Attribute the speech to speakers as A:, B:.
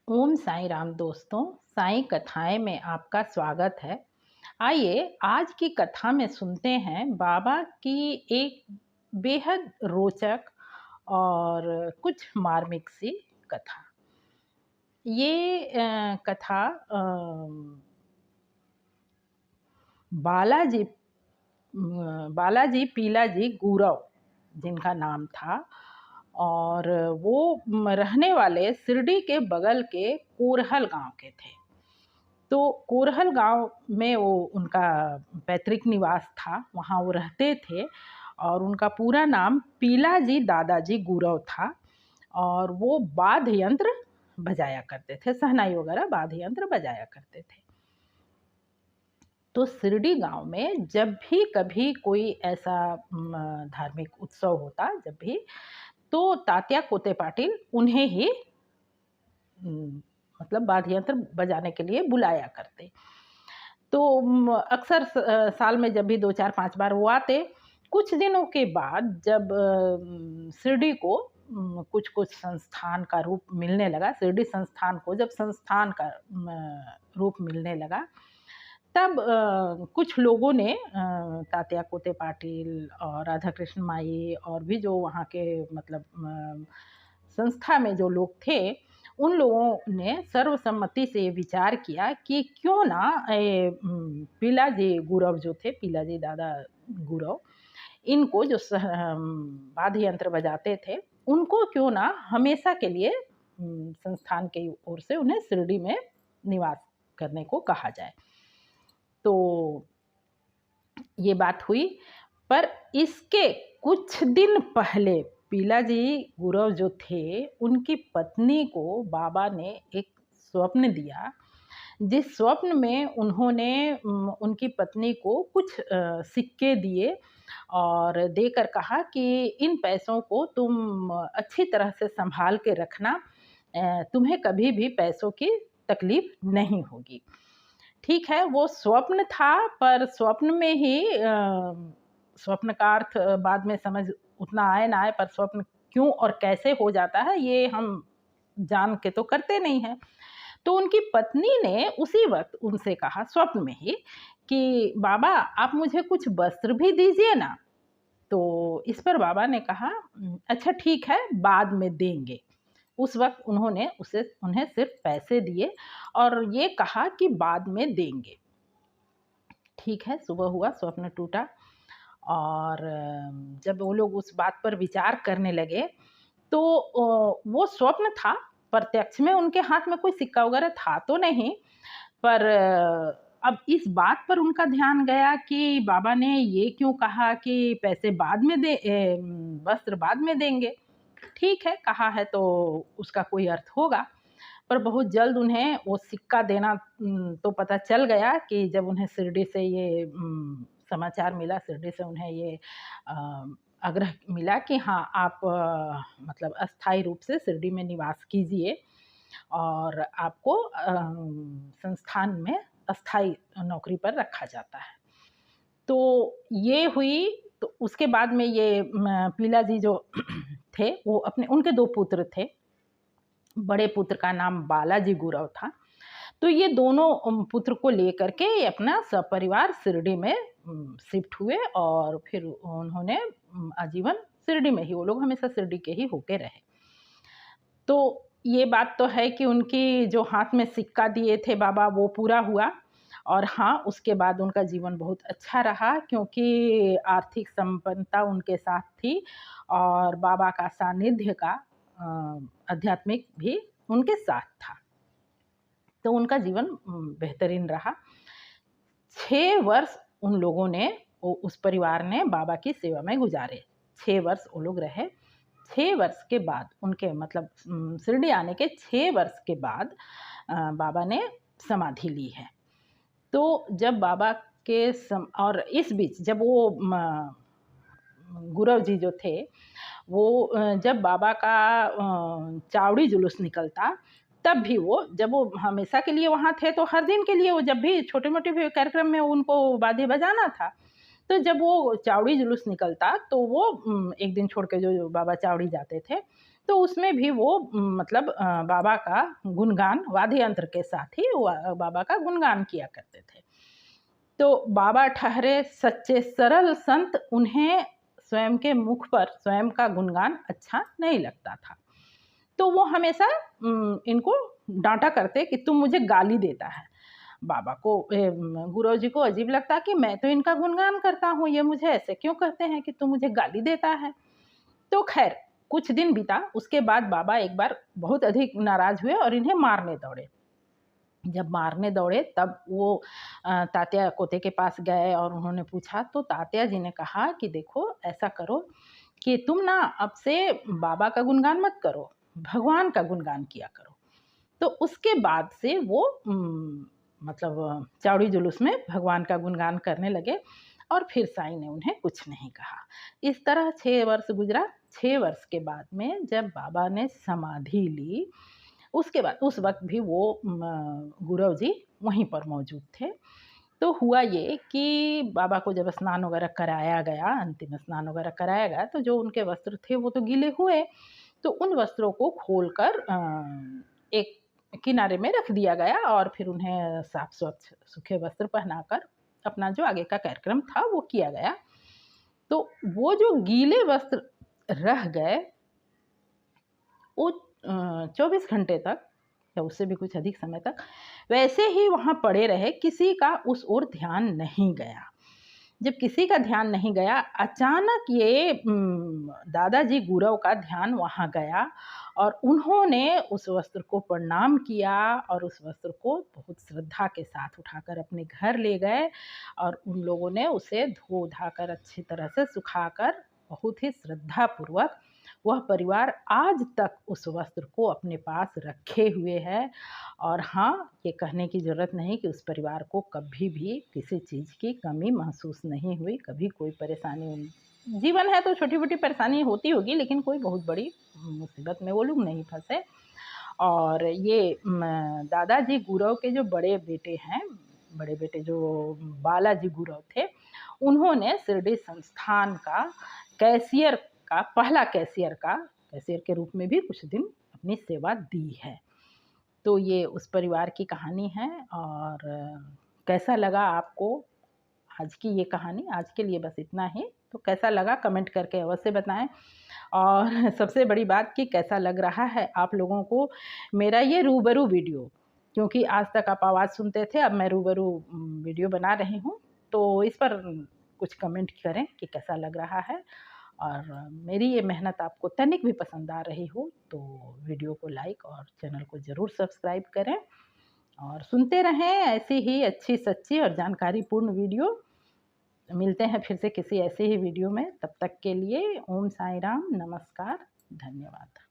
A: ओम साईं राम दोस्तों, साईं कथाएँ में आपका स्वागत है। आइए आज की कथा में सुनते हैं बाबा की एक बेहद रोचक और कुछ मार्मिक सी कथा। ये कथा बालाजी बालाजी पीलाजी गुरव जिनका नाम था और वो रहने वाले शिरडी के बगल के कोरहल गांव के थे। तो कोरहल गांव में वो उनका पैतृक निवास था, वहाँ वो रहते थे और उनका पूरा नाम पीलाजी दादाजी गुरव था और वो वाद्य यंत्र बजाया करते थे, शहनाई वगैरह वाद्य यंत्र बजाया करते थे। तो शिरडी गांव में जब भी कभी कोई ऐसा धार्मिक उत्सव होता, जब भी तो तात्या कोते पाटिल उन्हें ही मतलब वाद्य यंत्र बजाने के लिए बुलाया करते। तो अक्सर साल में जब भी 2 4 5 बार वो आते। कुछ दिनों के बाद जब शिरडी को कुछ कुछ संस्थान का रूप मिलने लगा, शिरडी संस्थान को जब संस्थान का रूप मिलने लगा, तब कुछ लोगों ने तात्या कोते पाटिल और राधा कृष्ण माई और भी जो वहाँ के मतलब संस्था में जो लोग थे, उन लोगों ने सर्वसम्मति से ये विचार किया कि क्यों ना पीलाजी गुरव जो थे, पीलाजी दादा गुरव, इनको जो वाद्य यंत्र बजाते थे, उनको क्यों ना हमेशा के लिए संस्थान की ओर से उन्हें शिरडी में निवास करने को कहा जाए। तो ये बात हुई, पर इसके कुछ दिन पहले पीलाजी गुरव जो थे, उनकी पत्नी को बाबा ने एक स्वप्न दिया, जिस स्वप्न में उन्होंने उनकी पत्नी को कुछ सिक्के दिए और देकर कहा कि इन पैसों को तुम अच्छी तरह से संभाल के रखना, तुम्हें कभी भी पैसों की तकलीफ नहीं होगी। ठीक है, वो स्वप्न था, पर स्वप्न में ही स्वप्न का अर्थ बाद में समझ उतना आए ना आए, पर स्वप्न क्यों और कैसे हो जाता है ये हम जान के तो करते नहीं हैं। तो उनकी पत्नी ने उसी वक्त उनसे कहा स्वप्न में ही कि बाबा आप मुझे कुछ वस्त्र भी दीजिए ना। तो इस पर बाबा ने कहा अच्छा ठीक है, बाद में देंगे। उस वक्त उन्होंने उन्हें सिर्फ पैसे दिए और ये कहा कि बाद में देंगे। ठीक है, सुबह हुआ, स्वप्न टूटा और जब वो लोग उस बात पर विचार करने लगे तो वो स्वप्न था, प्रत्यक्ष में उनके हाथ में कोई सिक्का वगैरह था तो नहीं, पर अब इस बात पर उनका ध्यान गया कि बाबा ने ये क्यों कहा कि पैसे बाद में वस्त्र बाद में देंगे। ठीक है, कहा है तो उसका कोई अर्थ होगा, पर बहुत जल्द उन्हें वो सिक्का देना तो पता चल गया कि जब उन्हें शिरडी से ये समाचार मिला, शिरडी से उन्हें ये आग्रह मिला कि हाँ आप मतलब अस्थायी रूप से शिरडी में निवास कीजिए और आपको संस्थान में अस्थायी नौकरी पर रखा जाता है। तो ये हुई। तो उसके बाद में ये पीलाजी जो थे वो उनके 2 पुत्र थे। बड़े पुत्र का नाम बालाजी गुरव था। तो ये दोनों पुत्र को लेकर के अपना सपरिवार शिरडी में शिफ्ट हुए और फिर उन्होंने आजीवन शिरडी में ही, वो लोग हमेशा शिरडी के ही होके रहे। तो ये बात तो है कि उनकी जो हाथ में सिक्का दिए थे बाबा वो पूरा हुआ और हाँ, उसके बाद उनका जीवन बहुत अच्छा रहा क्योंकि आर्थिक संपन्नता उनके साथ थी और बाबा का सानिध्य का आध्यात्मिक भी उनके साथ था। तो उनका जीवन बेहतरीन रहा। 6 वर्ष उन लोगों ने, उस परिवार ने बाबा की सेवा में गुजारे। 6 वर्ष वो लोग रहे। 6 वर्ष के बाद उनके मतलब शिरडी आने के 6 वर्ष के बाद बाबा ने समाधि ली है। तो जब बाबा के और इस बीच जब वो गुरव जी जो थे वो जब बाबा का चावड़ी जुलूस निकलता, तब भी जब वो हमेशा के लिए वहाँ थे तो हर दिन के लिए वो जब भी छोटे मोटे भी कार्यक्रम में उनको वाद्य बजाना था, तो जब वो चावड़ी जुलूस निकलता तो वो एक दिन छोड़ के जो बाबा चावड़ी जाते थे तो उसमें भी वो मतलब बाबा का गुणगान वाद्य यंत्र के साथ ही बाबा का गुणगान किया करते थे। तो बाबा ठहरे सच्चे सरल संत, उन्हें स्वयं के मुख पर स्वयं का गुणगान अच्छा नहीं लगता था। तो वो हमेशा इनको डांटा करते कि तुम मुझे गाली देता है। बाबा को गुरु जी को अजीब लगता कि मैं तो इनका गुणगान करता हूँ, ये मुझे ऐसे क्यों कहते हैं कि तू मुझे गाली देता है। तो खैर कुछ दिन बीता, उसके बाद बाबा एक बार बहुत अधिक नाराज हुए और इन्हें मारने दौड़े। जब मारने दौड़े तब वो तात्या कोते के पास गए और उन्होंने पूछा, तो तात्या जी ने कहा कि देखो ऐसा करो कि तुम ना अब से बाबा का गुणगान मत करो, भगवान का गुणगान किया करो। तो उसके बाद से वो मतलब चावड़ी जुलूस में भगवान का गुणगान करने लगे और फिर साईं ने उन्हें कुछ नहीं कहा। इस तरह 6 वर्ष गुजरा। 6 वर्ष के बाद में जब बाबा ने समाधि ली, उसके बाद उस वक़्त भी वो गुरु जी वहीं पर मौजूद थे। तो हुआ ये कि बाबा को जब स्नान वगैरह कराया गया, अंतिम स्नान वगैरह कराया गया, तो जो उनके वस्त्र थे वो तो गीले हुए। तो उन वस्त्रों को खोलकर एक किनारे में रख दिया गया और फिर उन्हें साफ स्वच्छ सूखे वस्त्र पहनाकर अपना जो आगे का कार्यक्रम था वो किया गया। तो वो जो गीले वस्त्र रह गए, वो 24 घंटे तक या उससे भी कुछ अधिक समय तक वैसे ही वहाँ पड़े रहे, किसी का उस ओर ध्यान नहीं गया। जब किसी का ध्यान नहीं गया, अचानक ये दादाजी गुरव का ध्यान वहाँ गया और उन्होंने उस वस्त्र को प्रणाम किया और उस वस्त्र को बहुत श्रद्धा के साथ उठाकर अपने घर ले गए और उन लोगों ने उसे धो धाकर अच्छी तरह से सुखाकर बहुत ही श्रद्धापूर्वक वह परिवार आज तक उस वस्त्र को अपने पास रखे हुए है। और हाँ, ये कहने की ज़रूरत नहीं कि उस परिवार को कभी भी किसी चीज़ की कमी महसूस नहीं हुई, कभी कोई परेशानी, जीवन है तो छोटी-छोटी परेशानी होती होगी, लेकिन कोई बहुत बड़ी मुसीबत में वो लोग नहीं फँसे। और ये दादाजी गुरव के जो बड़े बेटे हैं, बड़े बेटे जो बालाजी गुरव थे, उन्होंने शिरडी संस्थान का कैशियर पहला कैशियर के रूप में भी कुछ दिन अपनी सेवा दी है। तो ये उस परिवार की कहानी है। और कैसा लगा आपको आज की ये कहानी? आज के लिए बस इतना ही। तो कैसा लगा कमेंट करके अवश्य बताएं। और सबसे बड़ी बात कि कैसा लग रहा है आप लोगों को मेरा ये रूबरू वीडियो, क्योंकि आज तक आप आवाज़ सुनते थे, अब मैं रूबरू वीडियो बना रही हूँ। तो इस पर कुछ कमेंट करें कि कैसा लग रहा है। और मेरी ये मेहनत आपको तनिक भी पसंद आ रही हो तो वीडियो को लाइक और चैनल को ज़रूर सब्सक्राइब करें और सुनते रहें ऐसी ही अच्छी सच्ची और जानकारीपूर्ण वीडियो। मिलते हैं फिर से किसी ऐसे ही वीडियो में। तब तक के लिए ओम साईं राम, नमस्कार, धन्यवाद।